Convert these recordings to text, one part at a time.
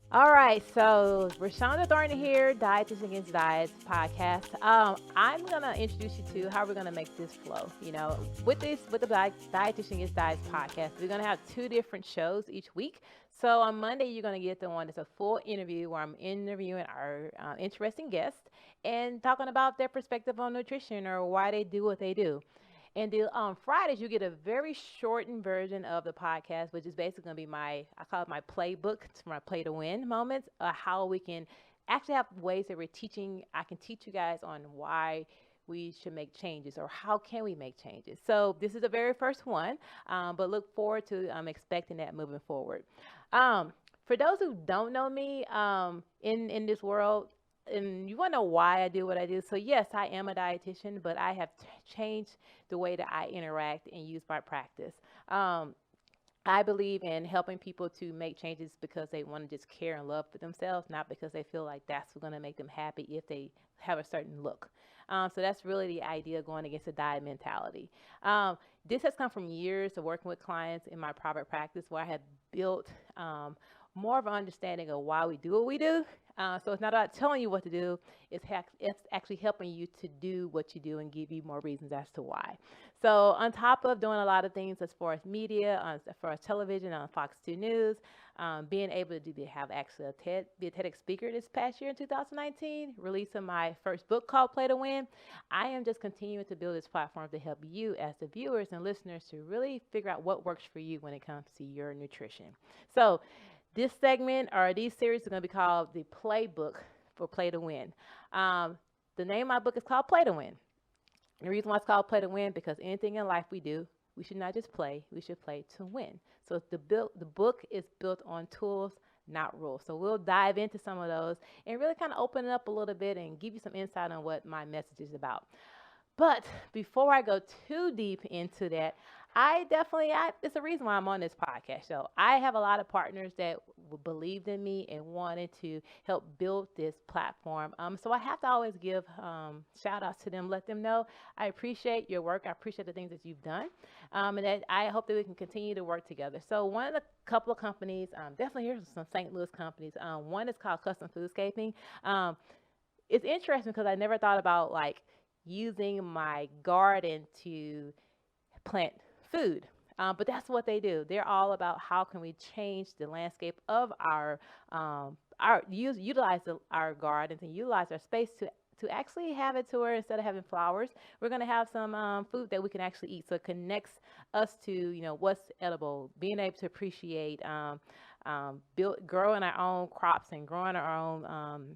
All right, so Rashonda Thornton here, Dietitian Against Diets podcast. I'm gonna introduce you to how we're gonna make this flow. With the Dietitian Against Diets podcast, we're gonna have two different shows each week. So on Monday, you're gonna get the one that's a full interview where I'm interviewing our interesting guests and talking about their perspective on nutrition or why they do what they do. And on Fridays, you get a very shortened version of the podcast, which is basically going to be I call it my playbook, it's my play to win moments, how we can actually have ways that I can teach you guys on why we should make changes or how can we make changes. So this is the very first one, but look forward to expecting that moving forward. Um, for those who don't know me in this world, and you want to know why I do what I do. So yes, I am a dietitian, but I have changed the way that I interact and use my practice. Um, I believe in helping people to make changes because they want to just care and love for themselves, not because they feel like that's going to make them happy if they have a certain look. So that's really the idea going against the diet mentality. This has come from years of working with clients in my private practice where I have built more of an understanding of why we do what we do. So it's not about telling you what to do, it's actually helping you to do what you do and give you more reasons as to why. So on top of doing a lot of things as far as media, as far as television on Fox 2 News, being able to have actually be a TEDx speaker this past year in 2019, releasing my first book called Play to Win, I am just continuing to build this platform to help you as the viewers and listeners to really figure out what works for you when it comes to your nutrition. So this segment or these series are going to be called the Playbook for Play to Win. Um, the name of my book is called Play to Win. The reason why it's called Play to Win because anything in life we do, we should not just play, we should play to win. So the book is built on tools, not rules. So we'll dive into some of those and really kind of open it up a little bit and give you some insight on what my message is about. But before I go too deep into that, it's a reason why I'm on this podcast. So I have a lot of partners that believed in me and wanted to help build this platform. So I have to always give shout outs to them, let them know I appreciate your work. I appreciate the things that you've done. And that I hope that we can continue to work together. So one of the couple of companies, definitely here's some St. Louis companies. One is called Custom Foodscaping. Um, it's interesting because I never thought about like using my garden to plant food. But that's what they do. They're all about how can we change the landscape of utilize our gardens and utilize our space to actually have it to where instead of having flowers, we're going to have some food that we can actually eat. So it connects us to, what's edible, being able to appreciate, growing our own crops and growing our own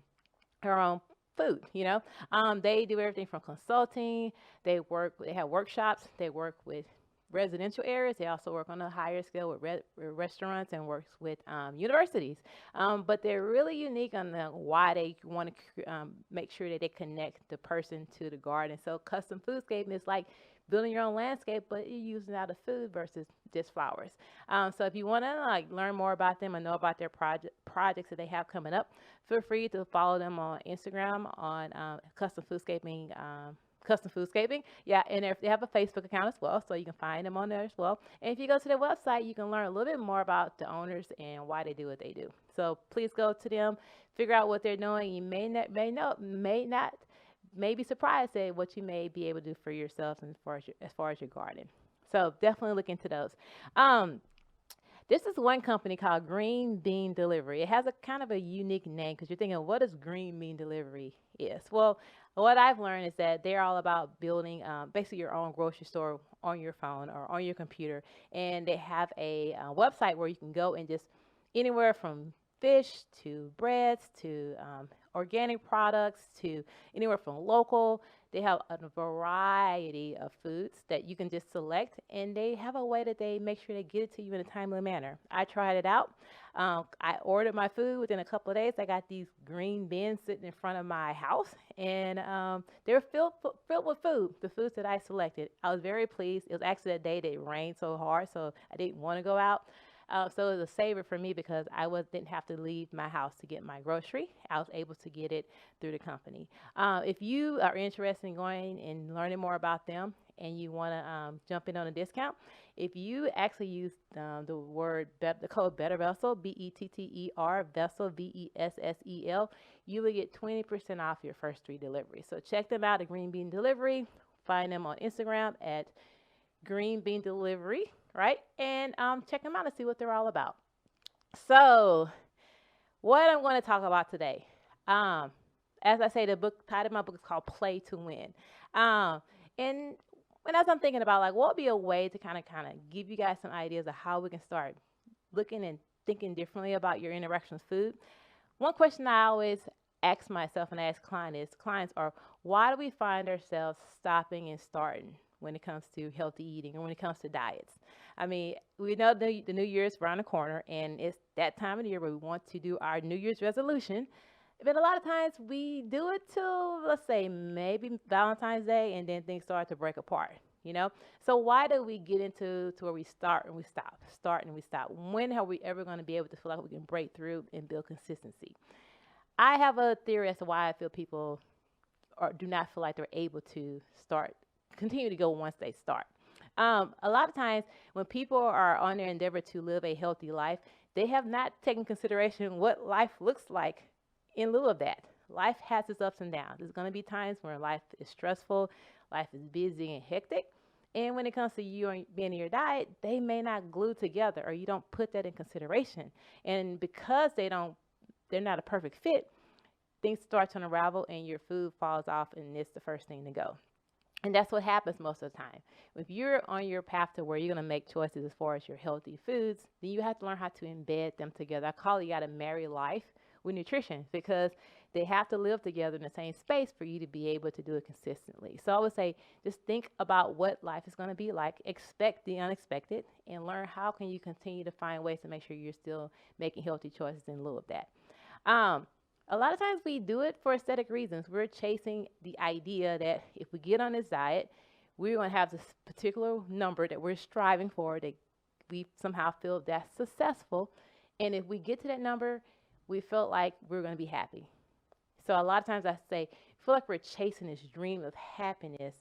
food. They do everything from consulting. They have workshops. They work with residential areas. They also work on a higher scale with restaurants and works with universities. But they're really unique on why they want to make sure that they connect the person to the garden. So custom foodscaping is like building your own landscape, but you're using out of food versus just flowers. So if you want to learn more about them and know about their projects that they have coming up, feel free to follow them on Instagram on Custom Foodscaping. Custom Foodscaping. Yeah, and they have a Facebook account as well, so you can find them on there as well. And if you go to their website, you can learn a little bit more about the owners and why they do what they do. So please go to them, figure out what they're doing. You may be surprised at what you may be able to do for yourself and as far as your garden. So definitely look into those. Um, this is one company called Green Bean Delivery. It has a kind of a unique name because you're thinking, what does Green Bean Delivery is? Well, what I've learned is that they're all about building basically your own grocery store on your phone or on your computer. And they have a website where you can go and just anywhere from fish to breads to organic products to anywhere from local. They have a variety of foods that you can just select, and they have a way that they make sure they get it to you in a timely manner. I tried it out. I ordered my food within a couple of days. I got these green bins sitting in front of my house, and they were filled with food, the foods that I selected. I was very pleased. It was actually a day that it rained so hard, so I didn't want to go out. So it was a saver for me because didn't have to leave my house to get my grocery. I was able to get it through the company. If you are interested in going and learning more about them and you want to jump in on a discount, if you actually use the code Better Vessel, BETTER Vessel, VESSEL, you will get 20% off your first 3 deliveries. So check them out at Green Bean Delivery. Find them on Instagram at Green Bean Delivery, right? And check them out and see what they're all about. So, what I'm going to talk about today, as I say, the book title of my book is called Play to Win. Um, and as I'm thinking about like what would be a way to kind of give you guys some ideas of how we can start looking and thinking differently about your interaction with food. One question I always ask myself and ask clients are, why do we find ourselves stopping and starting when it comes to healthy eating or when it comes to diets? I mean, we know the New Year's around the corner, and it's that time of the year where we want to do our New Year's resolution. But a lot of times we do it till, let's say, maybe Valentine's Day, and then things start to break apart, you know? So why do we get into where we start and we stop, start and we stop? When are we ever going to be able to feel like we can break through and build consistency? I have a theory as to why I feel people do not feel like they're able to continue to go once they start. A lot of times when people are on their endeavor to live a healthy life, they have not taken consideration what life looks like in lieu of that. Life has its ups and downs. There's going to be times where life is stressful, life is busy and hectic. And when it comes to you being in your diet, they may not glue together, or you don't put that in consideration. And because they're not a perfect fit, things start to unravel and your food falls off, and it's the first thing to go. And that's what happens most of the time. If you're on your path to where you're going to make choices as far as your healthy foods, then you have to learn how to embed them together. I call it, you got to marry life with nutrition, because they have to live together in the same space for you to be able to do it consistently. So I would say, just think about what life is going to be like, expect the unexpected, and learn how can you continue to find ways to make sure you're still making healthy choices in lieu of that. A lot of times we do it for aesthetic reasons. We're chasing the idea that if we get on this diet, we're going to have this particular number that we're striving for, that we somehow feel that's successful. And if we get to that number, we feel like we're going to be happy. So a lot of times I say, feel like we're chasing this dream of happiness,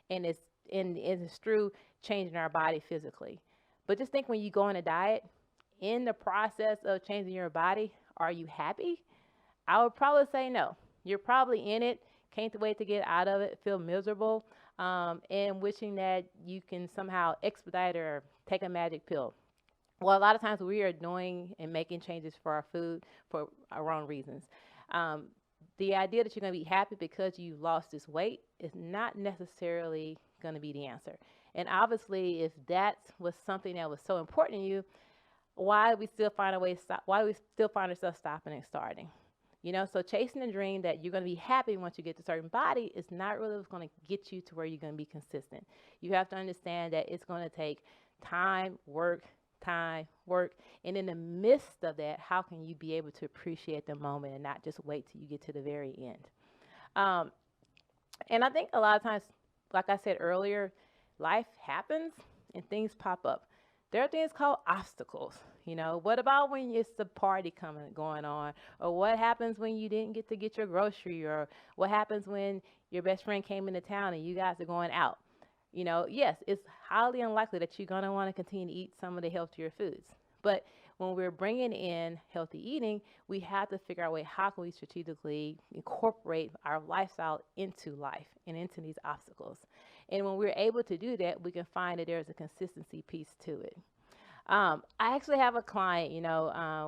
and it's through changing our body physically. But just think, when you go on a diet, in the process of changing your body, are you happy? I would probably say no. You're probably in it, can't wait to get out of it, feel miserable, and wishing that you can somehow expedite or take a magic pill. Well, a lot of times we are doing and making changes for our food for our wrong reasons. The idea that you're going to be happy because you lost this weight is not necessarily going to be the answer. And obviously, if that was something that was so important to you, why do we still find a way to stop? Why do we still find ourselves stopping and starting? You know, so chasing the dream that you're going to be happy once you get to a certain body is not really what's going to get you to where you're going to be consistent. You have to understand that it's going to take time, work. And in the midst of that, how can you be able to appreciate the moment and not just wait till you get to the very end? And I think a lot of times, like I said earlier, life happens and things pop up. There are things called obstacles. You know, what about when it's the party going on? Or what happens when you didn't get to get your grocery? Or what happens when your best friend came into town and you guys are going out? You know, yes, it's highly unlikely that you're going to want to continue to eat some of the healthier foods. But when we're bringing in healthy eating, we have to figure out a way, how can we strategically incorporate our lifestyle into life and into these obstacles. And when we're able to do that, we can find that there's a consistency piece to it. I actually have a client,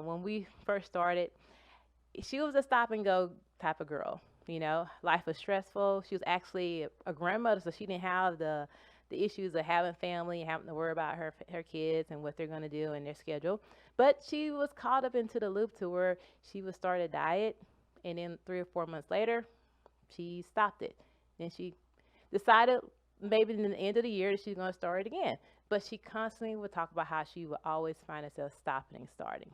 when we first started, she was a stop and go type of girl. You know, life was stressful. She was actually a grandmother, so she didn't have the issues of having family and having to worry about her kids and what they're going to do and their schedule. But she was caught up into the loop to where she would start a diet, and then 3 or 4 months later, she stopped it. Then she decided maybe in the end of the year that she's going to start it again. But she constantly would talk about how she would always find herself stopping and starting.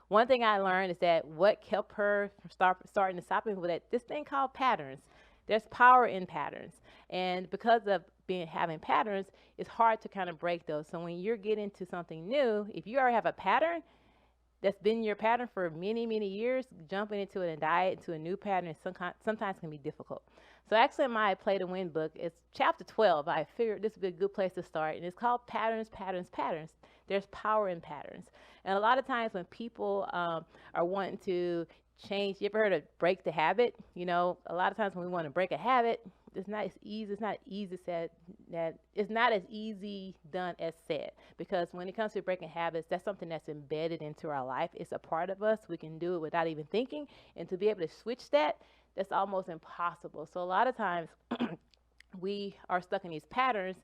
One thing I learned is that what kept her from starting and stopping was that this thing called patterns. There's power in patterns. And because of having patterns, it's hard to kind of break those. So when you're getting to something new, if you already have a pattern, that's been your pattern for many, many years, jumping into a diet, into a new pattern, sometimes can be difficult. So actually, in my Play to Win book, it's chapter 12. I figured this would be a good place to start, and it's called Patterns, Patterns, Patterns. There's power in patterns. And a lot of times when people are wanting to change, you ever heard of break the habit? You know, a lot of times when we want to break a habit, it's not as easy. It's not easy said that it's not as easy done as said. Because when it comes to breaking habits, that's something that's embedded into our life. It's a part of us. We can do it without even thinking. And to be able to switch that, that's almost impossible. So a lot of times we are stuck in these patterns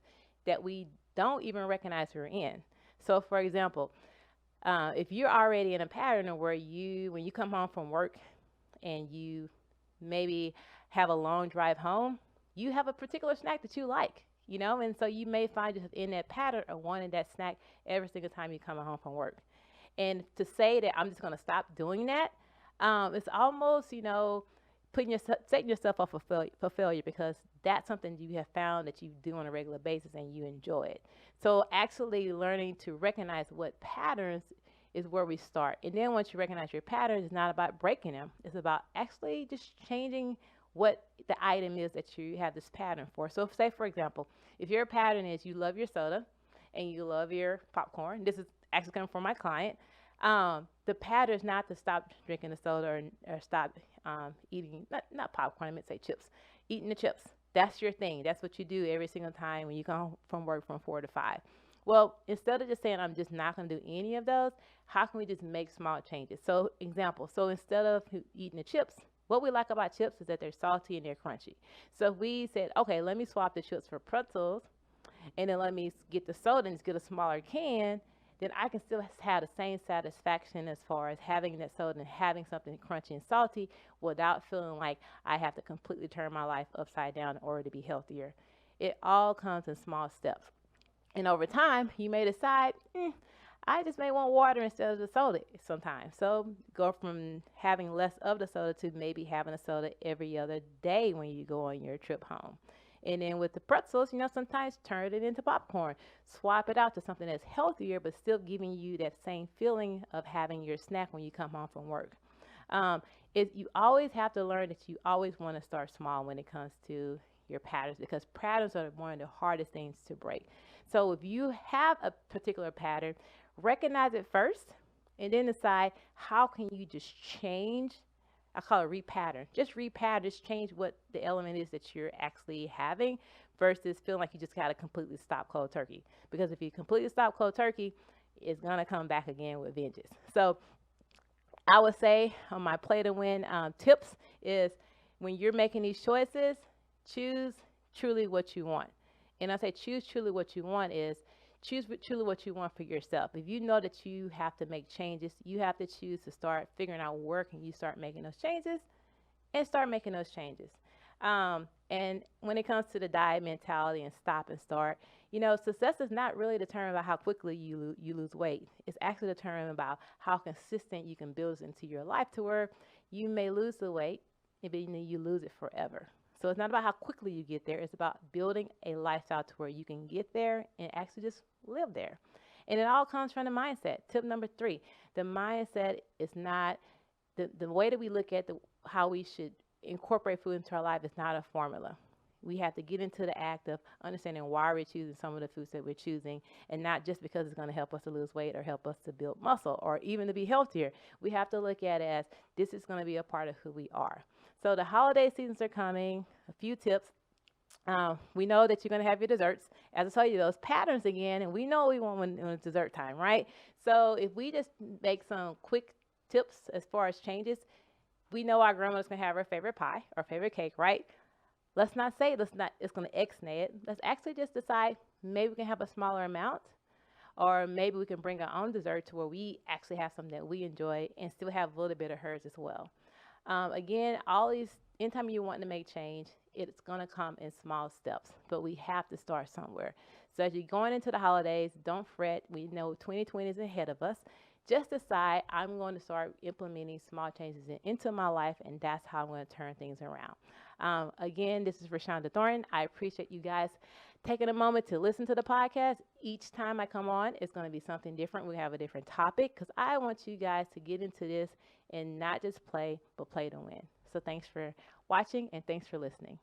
that we don't even recognize we're in. So, for example, if you're already in a pattern of where when you come home from work and you maybe have a long drive home, you have a particular snack that you like, you know, and so you may find yourself in that pattern of wanting that snack every single time you come home from work. And to say that I'm just going to stop doing that, it's almost, you know, setting yourself up for failure because that's something you have found that you do on a regular basis and you enjoy it. So actually learning to recognize what patterns is where we start. And then once you recognize your patterns, it's not about breaking them. It's about actually just changing what the item is that you have this pattern for. So say, for example, if your pattern is you love your soda and you love your popcorn, this is actually coming from my client, the pattern is not to stop drinking the soda or stop eating, not popcorn, I meant to say chips, eating the chips. That's your thing. That's what you do every single time when you come from work from 4 to 5. Well, instead of just saying I'm just not going to do any of those, how can we just make small changes? So, example, so instead of eating the chips, what we like about chips is that they're salty and they're crunchy. So if we said, okay, let me swap the chips for pretzels, and then let me get the soda and just get a smaller can, then I can still have the same satisfaction as far as having that soda and having something crunchy and salty without feeling like I have to completely turn my life upside down in order to be healthier. It all comes in small steps. And over time, you may decide, I just may want water instead of the soda sometimes. So go from having less of the soda to maybe having a soda every other day when you go on your trip home. And then with the pretzels, you know, sometimes turn it into popcorn. Swap it out to something that's healthier, but still giving you that same feeling of having your snack when you come home from work. Um, you always have to learn that you always want to start small when it comes to your patterns because patterns are one of the hardest things to break. So if you have a particular pattern, recognize it first and then decide how can you just change. I call it repattern. Just repattern, just change what the element is that you're actually having versus feeling like you just got to completely stop cold turkey. Because if you completely stop cold turkey, it's going to come back again with vengeance. So I would say on my Play to Win tips is when you're making these choices, choose truly what you want. And I say choose truly what you want is choose truly what you want for yourself. If you know that you have to make changes, you have to choose to start figuring out where can you start making those changes and start making those changes. And when it comes to the diet mentality and stop and start, you know, success is not really determined by how quickly you lose weight. It's actually determined by how consistent you can build it into your life to where you may lose the weight, but you lose it forever. So it's not about how quickly you get there. It's about building a lifestyle to where you can get there and actually just live there. And it all comes from the mindset. Tip number 3, the mindset is not the way that we look at how we should incorporate food into our life is not a formula. We have to get into the act of understanding why we're choosing some of the foods that we're choosing and not just because it's going to help us to lose weight or help us to build muscle or even to be healthier. We have to look at it as this is going to be a part of who we are. So the holiday seasons are coming. A few tips. We know that you're going to have your desserts. As I told you, those patterns again, and we know we want when it's dessert time, right? So if we just make some quick tips as far as changes, we know our grandmother's going to have her favorite pie or favorite cake, right? Let's not say it's going to X-nay it. Let's actually just decide maybe we can have a smaller amount or maybe we can bring our own dessert to where we actually have something that we enjoy and still have a little bit of hers as well. Again, anytime you want to make change, it's going to come in small steps, but we have to start somewhere. So as you're going into the holidays, don't fret. We know 2020 is ahead of us. Just decide I'm going to start implementing small changes into my life, and that's how I'm going to turn things around. Again, this is Rashonda Thornton. I appreciate you guys taking a moment to listen to the podcast. Each time I come on, it's going to be something different. We have a different topic because I want you guys to get into this and not just play, but play to win. So thanks for watching and thanks for listening.